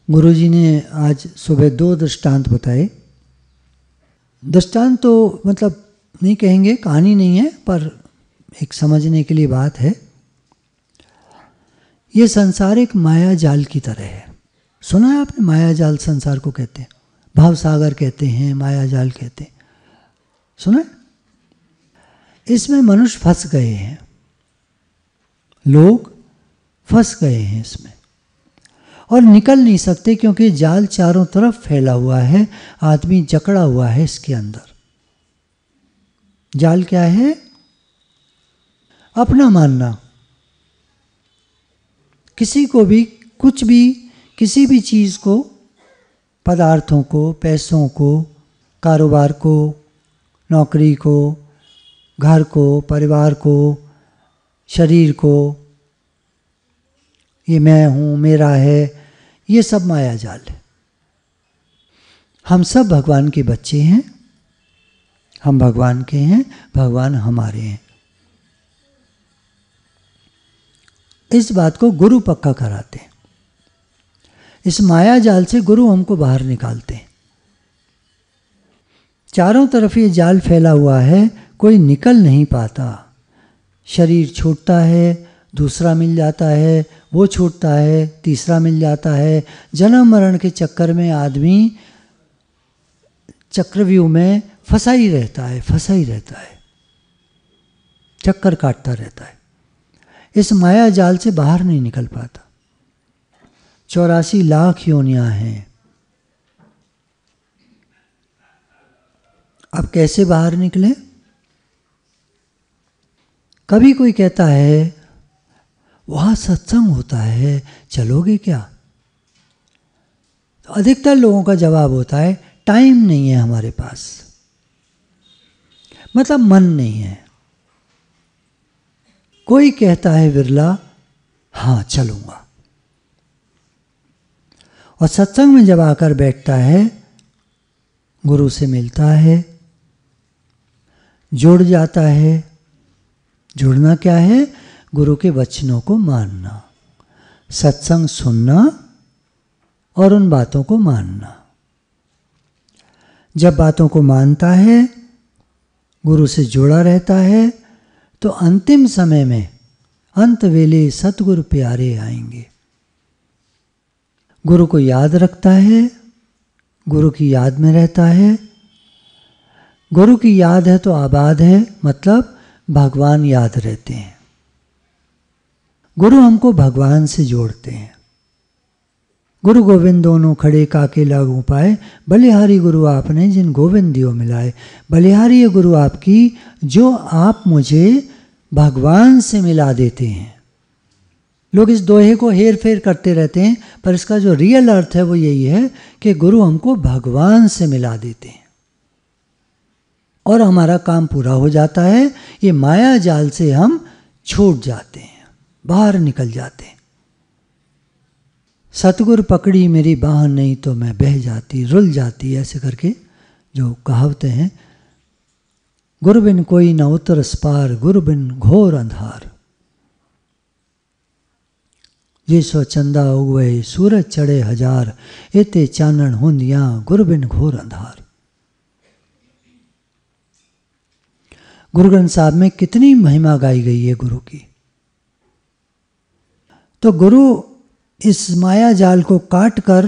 गुरुजी ने आज सुबह 2 दृष्टांत बताए। दृष्टांत तो मतलब नहीं कहेंगे, कहानी नहीं है, पर एक समझने के लिए बात है। ये संसार एक माया जाल की तरह है। सुना है आपने, माया जाल संसार को कहते हैं, भाव सागर कहते हैं, माया जाल कहते हैं, सुना है? इसमें मनुष्य फंस गए हैं, लोग फंस गए हैं इसमें और निकल नहीं सकते, क्योंकि जाल चारों तरफ फैला हुआ है, आदमी जकड़ा हुआ है इसके अंदर। जाल क्या है? अपना मानना, किसी को भी, कुछ भी, किसी भी चीज़ को, पदार्थों को, पैसों को, कारोबार को, नौकरी को, घर को, परिवार को, शरीर को, ये मैं हूँ, मेरा है, ये सब माया जाल है। हम सब भगवान के बच्चे हैं, हम भगवान के हैं, भगवान हमारे हैं। इस बात को गुरु पक्का कराते हैं। इस माया जाल से गुरु हमको बाहर निकालते हैं। चारों तरफ ये जाल फैला हुआ है, कोई निकल नहीं पाता। शरीर छूटता है, दूसरा मिल जाता है, वो छूटता है, तीसरा मिल जाता है। जन्म मरण के चक्कर में आदमी चक्रव्यूह में फंसा ही रहता है, फंसा ही रहता है, चक्कर काटता रहता है। इस माया जाल से बाहर नहीं निकल पाता। 84 लाख योनियां हैं। अब कैसे बाहर निकले? कभी कोई कहता है वहां सत्संग होता है, चलोगे क्या? तो अधिकतर लोगों का जवाब होता है टाइम नहीं है हमारे पास, मतलब मन नहीं है। कोई कहता है विरला, हाँ चलूंगा, और सत्संग में जब आकर बैठता है, गुरु से मिलता है, जुड़ जाता है। जुड़ना क्या है? गुरु के वचनों को मानना, सत्संग सुनना और उन बातों को मानना। जब बातों को मानता है, गुरु से जुड़ा रहता है, तो अंतिम समय में अंत वेले सतगुरु प्यारे आएंगे। गुरु को याद रखता है, गुरु की याद में रहता है। गुरु की याद है तो आबाद है, मतलब भगवान याद रहते हैं। गुरु हमको भगवान से जोड़ते हैं। गुरु गोविंद दोनों खड़े काके लागू पाए, बलिहारी गुरु आपने जिन गोविंद दियो मिलाए। बलिहारी है गुरु आपकी, जो आप मुझे भगवान से मिला देते हैं। लोग इस दोहे को हेर फेर करते रहते हैं, पर इसका जो रियल अर्थ है वो यही है कि गुरु हमको भगवान से मिला देते हैं और हमारा काम पूरा हो जाता है। ये माया जाल से हम छूट जाते हैं, बाहर निकल जाते हैं। सतगुरु पकड़ी मेरी बाह, नहीं तो मैं बह जाती, रुल जाती, ऐसे करके जो कहावतें हैं। गुरु बिन कोई न उतरस पार, गुरु बिन घोर अंधार। ये सो चंदा उगवे सूरज चढ़े हजार, एते चानन हुंदिया गुरु बिन घोर अंधार। गुरु ग्रंथ साहब में कितनी महिमा गाई गई है गुरु की। तो गुरु इस माया जाल को काट कर,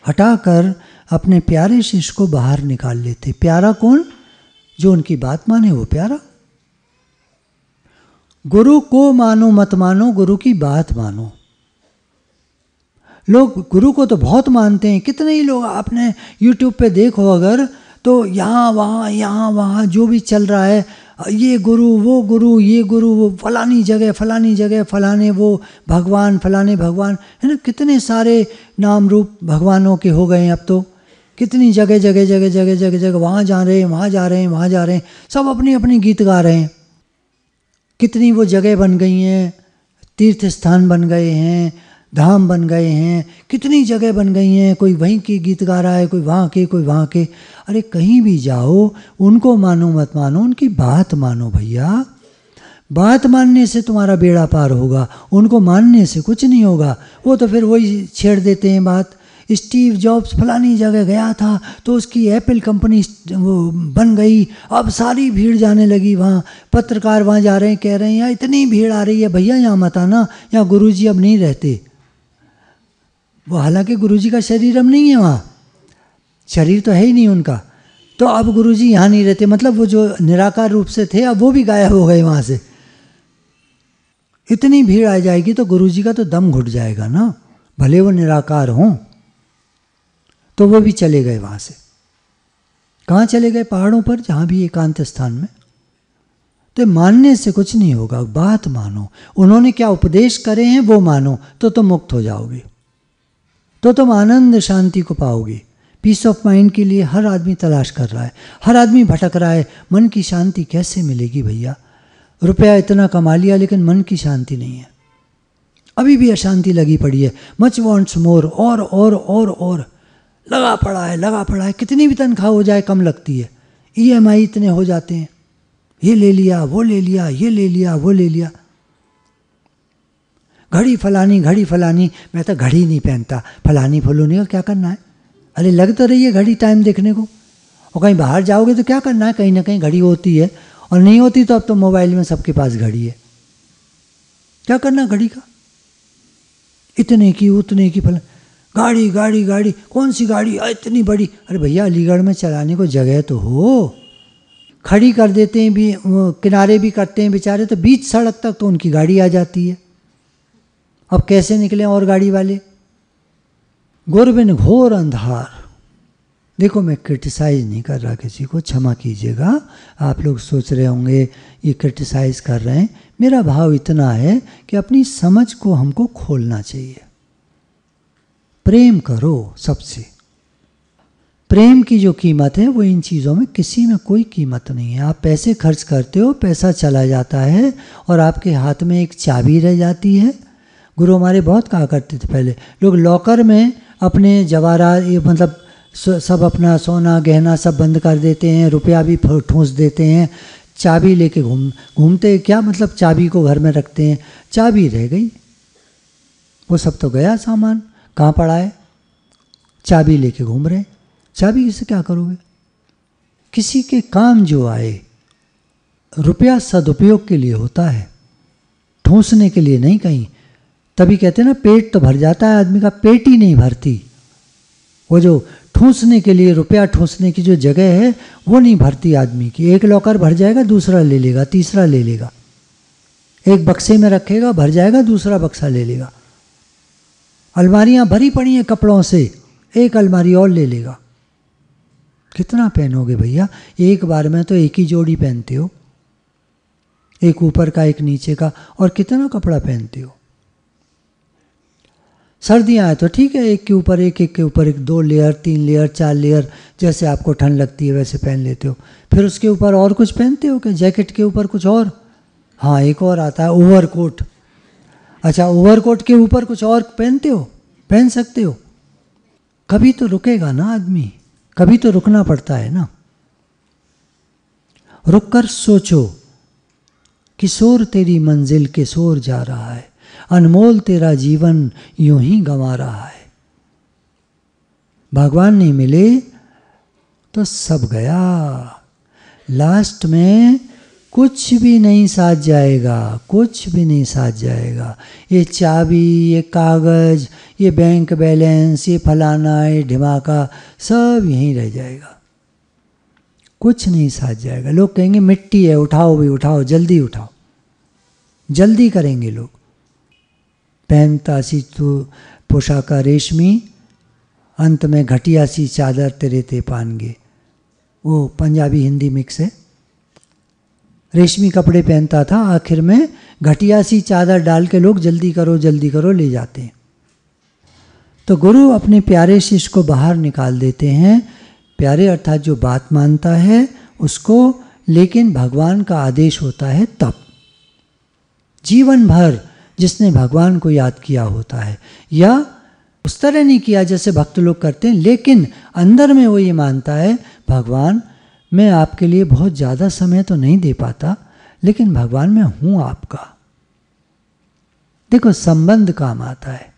हटाकर अपने प्यारे शिष्य को बाहर निकाल लेते। प्यारा कौन? जो उनकी बात माने वो प्यारा। गुरु को मानो मत मानो, गुरु की बात मानो। लोग गुरु को तो बहुत मानते हैं। कितने ही लोग आपने YouTube पे देखो अगर, तो यहाँ वहाँ जो भी चल रहा है, ये गुरु, वो गुरु, ये गुरु, वो फलानी जगह, फलाने वो भगवान, फलाने भगवान, है ना। कितने सारे नाम रूप भगवानों के हो गए हैं अब तो। कितनी जगह वहाँ जा रहे हैं, सब अपने अपने गीत गा रहे हैं। कितनी वो जगह बन गई हैं, तीर्थ स्थान बन गए हैं, धाम बन गए हैं, कितनी जगह बन गई हैं। कोई वहीं के गीत गा रहा है, कोई वहाँ के, कोई वहाँ के। अरे कहीं भी जाओ, उनको मानो मत मानो, उनकी बात मानो भैया। बात मानने से तुम्हारा बेड़ा पार होगा, उनको मानने से कुछ नहीं होगा। वो तो फिर वही छेड़ देते हैं बात, स्टीव जॉब्स फलानी जगह गया था तो उसकी एप्पल कंपनी वो बन गई। अब सारी भीड़ जाने लगी वहाँ, पत्रकार वहाँ जा रहे हैं, कह रहे हैं यार इतनी भीड़ आ रही है, भैया यहाँ मत आना, यहाँ गुरुजी अब नहीं रहते। वो हालांकि गुरुजी का शरीर अब नहीं है वहाँ, शरीर तो है ही नहीं उनका, तो अब गुरुजी यहाँ नहीं रहते, मतलब वो जो निराकार रूप से थे अब वो भी गायब हो गए वहाँ से। इतनी भीड़ आ जाएगी तो गुरुजी का तो दम घुट जाएगा ना, भले वो निराकार हों। तो वो भी चले गए वहाँ से। कहाँ चले गए? पहाड़ों पर, जहाँ भी एकांत स्थान में। तो मानने से कुछ नहीं होगा, बात मानो। उन्होंने क्या उपदेश करे हैं वो मानो, तो तुम मुक्त हो जाओगे, तो तुम आनंद शांति को पाओगे। पीस ऑफ माइंड के लिए हर आदमी तलाश कर रहा है, हर आदमी भटक रहा है। मन की शांति कैसे मिलेगी भैया? रुपया इतना कमा लिया लेकिन मन की शांति नहीं है, अभी भी अशांति लगी पड़ी है। मच वॉन्ट्स मोर, और लगा पड़ा है। कितनी भी तनख्वाह हो जाए कम लगती है। EMI इतने हो जाते हैं, ये ले लिया, वो ले लिया, ये ले लिया, वो ले लिया। घड़ी फलानी, मैं तो घड़ी नहीं पहनता, फलानी फलूनी का क्या करना है? अरे लग तो रही है घड़ी टाइम देखने को, और कहीं बाहर जाओगे तो क्या करना है? कहीं ना कहीं घड़ी होती है, और नहीं होती तो अब तो मोबाइल में सबके पास घड़ी है। क्या करना घड़ी का? इतने की उतने की फल गाड़ी, कौन सी गाड़ी इतनी बड़ी? अरे भैया अलीगढ़ में चलाने को जगह तो हो, खड़ी कर देते हैं भी, किनारे भी करते हैं बेचारे, तो बीच सड़क तक तो उनकी गाड़ी आ जाती है। अब कैसे निकले और गाड़ी वाले? गुर बिन घोर अंधार। देखो मैं क्रिटिसाइज नहीं कर रहा किसी को, क्षमा कीजिएगा। आप लोग सोच रहे होंगे ये क्रिटिसाइज कर रहे हैं, मेरा भाव इतना है कि अपनी समझ को हमको खोलना चाहिए। प्रेम करो सबसे। प्रेम की जो कीमत है वो इन चीज़ों में किसी में कोई कीमत नहीं है। आप पैसे खर्च करते हो, पैसा चला जाता है और आपके हाथ में एक चाबी रह जाती है। गुरु हमारे बहुत कहा करते थे, पहले लोग लॉकर में अपने जवाहरात, ये मतलब सब अपना सोना गहना सब बंद कर देते हैं, रुपया भी ठूंस देते हैं, चाबी लेके घूमते। क्या मतलब चाबी को घर में रखते हैं, चाबी रह गई, वो सब तो गया सामान, कहाँ पड़ा है? चाबी लेके घूम रहे। चाबी से क्या करोगे? किसी के काम जो आए। रुपया सदुपयोग के लिए होता है, ठूंसने के लिए नहीं कहीं। तभी कहते हैं ना पेट तो भर जाता है आदमी का, पेट ही नहीं भरती। वो जो ठूंसने के लिए, रुपया ठूंसने की जो जगह है वो नहीं भरती आदमी की। एक लॉकर भर जाएगा, दूसरा ले लेगा, तीसरा ले लेगा। एक बक्से में रखेगा, भर जाएगा, दूसरा बक्सा ले लेगा। अलमारियां भरी पड़ी हैं कपड़ों से, एक अलमारी और ले लेगा। कितना पहनोगे भैया? एक बार में तो एक ही जोड़ी पहनते हो, एक ऊपर का एक नीचे का, और कितना कपड़ा पहनते हो? सर्दियाँ आए तो ठीक है, एक के ऊपर एक, एक के ऊपर एक, 2 लेयर 3 लेयर 4 लेयर, जैसे आपको ठंड लगती है वैसे पहन लेते हो। फिर उसके ऊपर और कुछ पहनते हो क्या? जैकेट के ऊपर कुछ और? हाँ, एक और आता है ओवरकोट। अच्छा, ओवरकोट के ऊपर कुछ और पहनते हो? पहन सकते हो। कभी तो रुकेगा ना आदमी, कभी तो रुकना पड़ता है ना। रुक कर सोचो, किशोर तेरी मंजिल किशोर जा रहा है, अनमोल तेरा जीवन यूं ही गंवा रहा है। भगवान नहीं मिले तो सब गया, लास्ट में कुछ भी नहीं साथ जाएगा, कुछ भी नहीं साथ जाएगा। ये चाबी, ये कागज, ये बैंक बैलेंस, ये फलाना, ये ढिमाका, सब यहीं रह जाएगा, कुछ नहीं साथ जाएगा। लोग कहेंगे मिट्टी है, उठाओ भी उठाओ, जल्दी उठाओ, जल्दी करेंगे लोग। पहनता सी तू पोशाका रेशमी, अंत में घटिया सी चादर तेरे ते पानगे। वो पंजाबी हिंदी मिक्स है। रेशमी कपड़े पहनता था, आखिर में घटिया सी चादर डाल के लोग जल्दी करो ले जाते हैं। तो गुरु अपने प्यारे शिष्य को बाहर निकाल देते हैं, प्यारे अर्थात जो बात मानता है उसको, लेकिन भगवान का आदेश होता है तब। जीवन भर जिसने भगवान को याद किया होता है, या उस तरह नहीं किया जैसे भक्त लोग करते हैं, लेकिन अंदर में वो ये मानता है भगवान मैं आपके लिए बहुत ज़्यादा समय तो नहीं दे पाता, लेकिन भगवान मैं हूँ आपका। देखो संबंध काम आता है।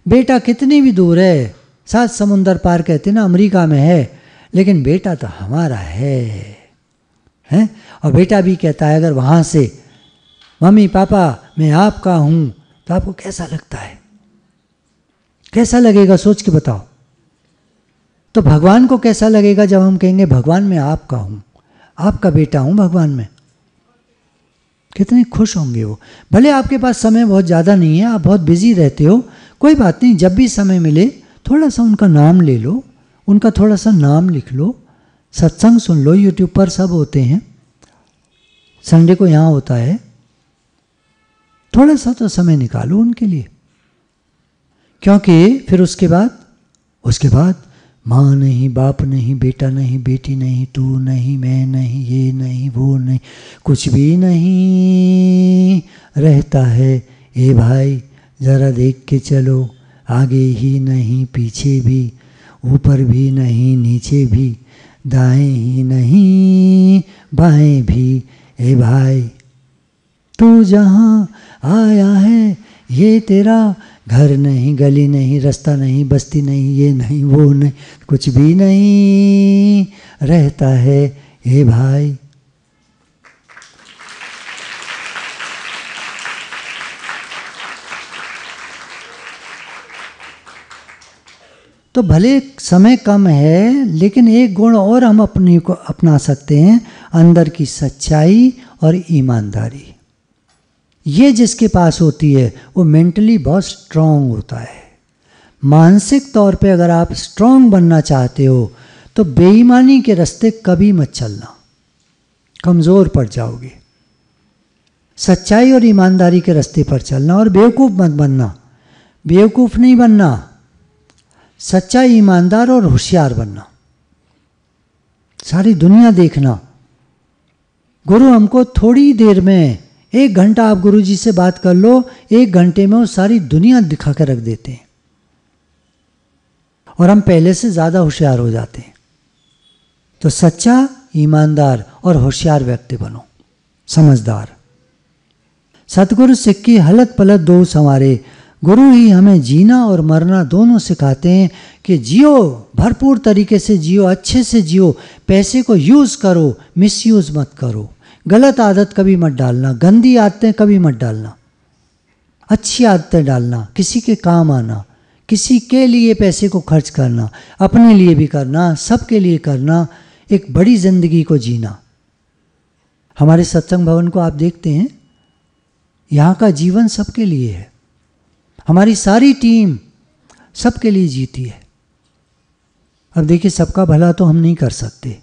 बेटा कितनी भी दूर है, सात समुंदर पार कहते ना, अमेरिका में है, लेकिन बेटा तो हमारा है? और बेटा भी कहता है अगर वहाँ से मम्मी पापा मैं आपका हूँ, तो आपको कैसा लगता है? कैसा लगेगा सोच के बताओ। तो भगवान को कैसा लगेगा जब हम कहेंगे भगवान मैं आपका हूँ, आपका बेटा हूँ भगवान में? कितने खुश होंगे वो। भले आपके पास समय बहुत ज़्यादा नहीं है, आप बहुत बिजी रहते हो, कोई बात नहीं, जब भी समय मिले थोड़ा सा उनका नाम ले लो, उनका थोड़ा सा नाम लिख लो, सत्संग सुन लो, यूट्यूब पर सब होते हैं, संडे को यहाँ होता है, थोड़ा सा तो समय निकालो उनके लिए। क्योंकि फिर उसके बाद माँ नहीं, बाप नहीं, बेटा नहीं, बेटी नहीं, तू नहीं, मैं नहीं, ये नहीं, वो नहीं, कुछ भी नहीं रहता है। ए भाई ज़रा देख के चलो, आगे ही नहीं पीछे भी, ऊपर भी नहीं नीचे भी, दाएं ही नहीं बाएं भी। ए भाई तू जहाँ आया है ये तेरा घर नहीं, गली नहीं, रास्ता नहीं, बस्ती नहीं, ये नहीं, वो नहीं, कुछ भी नहीं रहता है। ए भाई तो भले समय कम है, लेकिन एक गुण और हम अपने को अपना सकते हैं, अंदर की सच्चाई और ईमानदारी। ये जिसके पास होती है वो मेंटली बहुत स्ट्रांग होता है। मानसिक तौर पे अगर आप स्ट्रांग बनना चाहते हो तो बेईमानी के रास्ते कभी मत चलना, कमज़ोर पड़ जाओगे। सच्चाई और ईमानदारी के रास्ते पर चलना, और बेवकूफ़ मत बनना। बेवकूफ़ नहीं बनना, सच्चा, ईमानदार और होशियार बनना। सारी दुनिया देखना। गुरु हमको थोड़ी देर में, 1 घंटा आप गुरु जी से बात कर लो, 1 घंटे में वो सारी दुनिया दिखा कर रख देते हैं, और हम पहले से ज़्यादा होशियार हो जाते हैं। तो सच्चा, ईमानदार और होशियार व्यक्ति बनो, समझदार। सतगुरु सिक्की हलत पलत दो संवारे। गुरु ही हमें जीना और मरना दोनों सिखाते हैं कि जियो, भरपूर तरीके से जियो, अच्छे से जियो, पैसे को यूज़ करो, मिसयूज़ मत करो, गलत आदत कभी मत डालना, गंदी आदतें कभी मत डालना, अच्छी आदतें डालना, किसी के काम आना, किसी के लिए पैसे को खर्च करना, अपने लिए भी करना, सबके लिए करना, एक बड़ी ज़िंदगी को जीना। हमारे सत्संग भवन को आप देखते हैं, यहाँ का जीवन सबके लिए है। हमारी सारी टीम सबके लिए जीती है। अब देखिए, सबका भला तो हम नहीं कर सकते,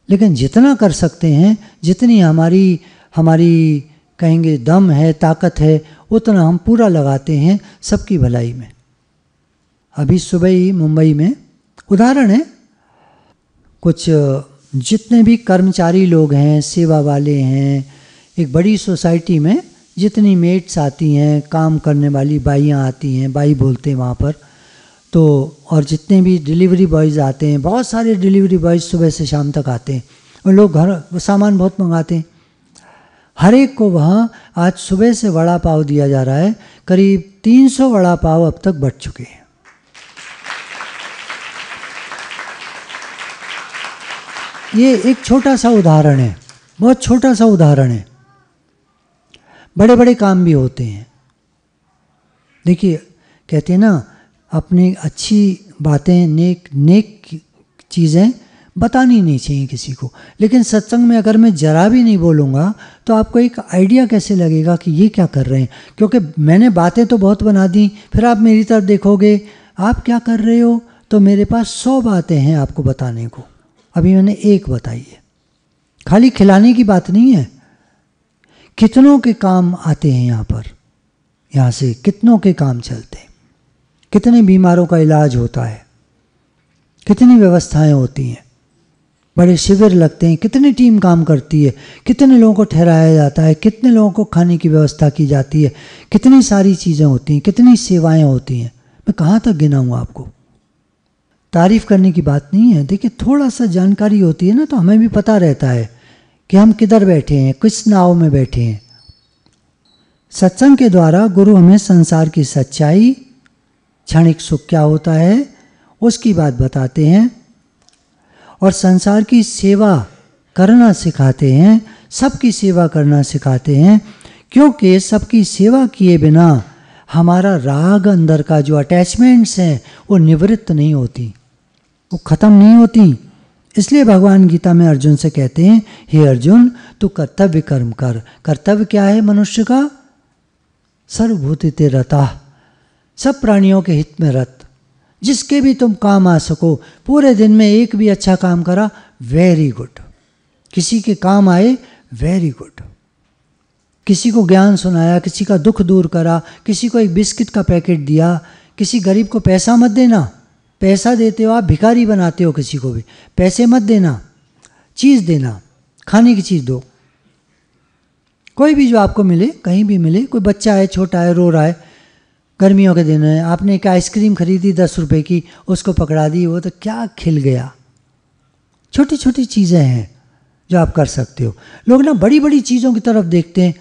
लेकिन जितना कर सकते हैं, जितनी हमारी कहेंगे दम है, ताकत है, उतना हम पूरा लगाते हैं सबकी भलाई में। अभी सुबह ही मुंबई में उदाहरण है, कुछ जितने भी कर्मचारी लोग हैं, सेवा वाले हैं, एक बड़ी सोसाइटी में जितनी मेट्स आती हैं, काम करने वाली बाइयाँ आती हैं, बाई बोलते हैं वहाँ पर, तो और जितने भी डिलीवरी बॉयज़ आते हैं, बहुत सारे डिलीवरी बॉयज़ सुबह से शाम तक आते हैं, और लोग घर सामान बहुत मंगाते हैं। हर एक को वहाँ आज सुबह से वड़ा पाव दिया जा रहा है, करीब 300 वड़ा पाव अब तक बट चुके हैं। ये एक छोटा सा उदाहरण है, बहुत छोटा सा उदाहरण है। बड़े बड़े काम भी होते हैं। देखिए, कहते हैं ना, अपनी अच्छी बातें, नेक चीज़ें बतानी नहीं चाहिए किसी को। लेकिन सत्संग में अगर मैं जरा भी नहीं बोलूँगा तो आपको एक आइडिया कैसे लगेगा कि ये क्या कर रहे हैं, क्योंकि मैंने बातें तो बहुत बना दी। फिर आप मेरी तरफ देखोगे, आप क्या कर रहे हो, तो मेरे पास 100 बातें हैं आपको बताने को, अभी मैंने एक बताई है। खाली खिलाने की बात नहीं है, कितनों के काम आते हैं यहाँ पर, यहाँ से कितनों के काम चलते हैं, कितने बीमारों का इलाज होता है, कितनी व्यवस्थाएं होती हैं, बड़े शिविर लगते हैं, कितनी टीम काम करती है, कितने लोगों को ठहराया जाता है, कितने लोगों को खाने की व्यवस्था की जाती है, कितनी सारी चीज़ें होती हैं, कितनी सेवाएं होती हैं। मैं कहाँ तक गिनाऊँ आपको, तारीफ़ करने की बात नहीं है। देखिए, थोड़ा सा जानकारी होती है ना, तो हमें भी पता रहता है कि हम किधर बैठे हैं, किस नाव में बैठे हैं। सत्संग के द्वारा गुरु हमें संसार की सच्चाई, क्षणिक सुख क्या होता है, उसकी बात बताते हैं और संसार की सेवा करना सिखाते हैं, सबकी सेवा करना सिखाते हैं, क्योंकि सबकी सेवा किए बिना हमारा राग अंदर का जो अटैचमेंट्स हैं वो निवृत्त नहीं होती, वो ख़त्म नहीं होती। इसलिए भगवान गीता में अर्जुन से कहते हैं, हे अर्जुन तू कर्तव्य कर्म कर। कर्तव्य क्या है मनुष्य का? सर्वभूतिते रता, सब प्राणियों के हित में रत, जिसके भी तुम काम आ सको। पूरे दिन में एक भी अच्छा काम करा, वेरी गुड। किसी के काम आए, वेरी गुड। किसी को ज्ञान सुनाया, किसी का दुख दूर करा, किसी को एक बिस्किट का पैकेट दिया, किसी गरीब को पैसा मत देना। पैसा देते हो आप, भिखारी बनाते हो किसी को भी। पैसे मत देना, चीज़ देना, खाने की चीज़ दो। कोई भी जो आपको मिले, कहीं भी मिले, कोई बच्चा है छोटा है रो रहा है, गर्मियों के दिन है, आपने एक आइसक्रीम खरीदी 10 रुपए की, उसको पकड़ा दी, वो तो क्या खिल गया। छोटी छोटी चीज़ें हैं जो आप कर सकते हो। लोग ना बड़ी बड़ी चीज़ों की तरफ देखते हैं।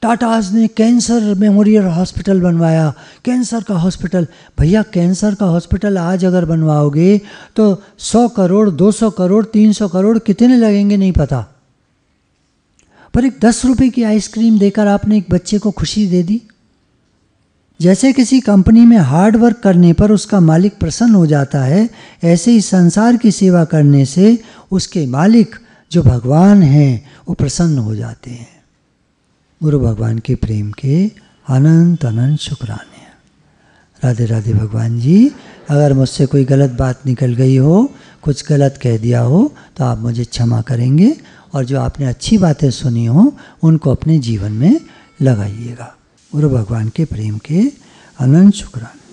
टाटाज ने कैंसर मेमोरियल हॉस्पिटल बनवाया, कैंसर का हॉस्पिटल। भैया कैंसर का हॉस्पिटल आज अगर बनवाओगे तो 100 करोड़, 200 करोड़, 300 करोड़ कितने लगेंगे नहीं पता, पर एक 10 रुपए की आइसक्रीम देकर आपने एक बच्चे को खुशी दे दी। जैसे किसी कंपनी में हार्ड वर्क करने पर उसका मालिक प्रसन्न हो जाता है, ऐसे ही संसार की सेवा करने से उसके मालिक जो भगवान हैं वो प्रसन्न हो जाते हैं। गुरु भगवान के प्रेम के अनंत अनंत शुक्राने। राधे राधे भगवान जी। अगर मुझसे कोई गलत बात निकल गई हो, कुछ गलत कह दिया हो तो आप मुझे क्षमा करेंगे, और जो आपने अच्छी बातें सुनी हो उनको अपने जीवन में लगाइएगा। गुरु भगवान के प्रेम के अनंत शुक्राने।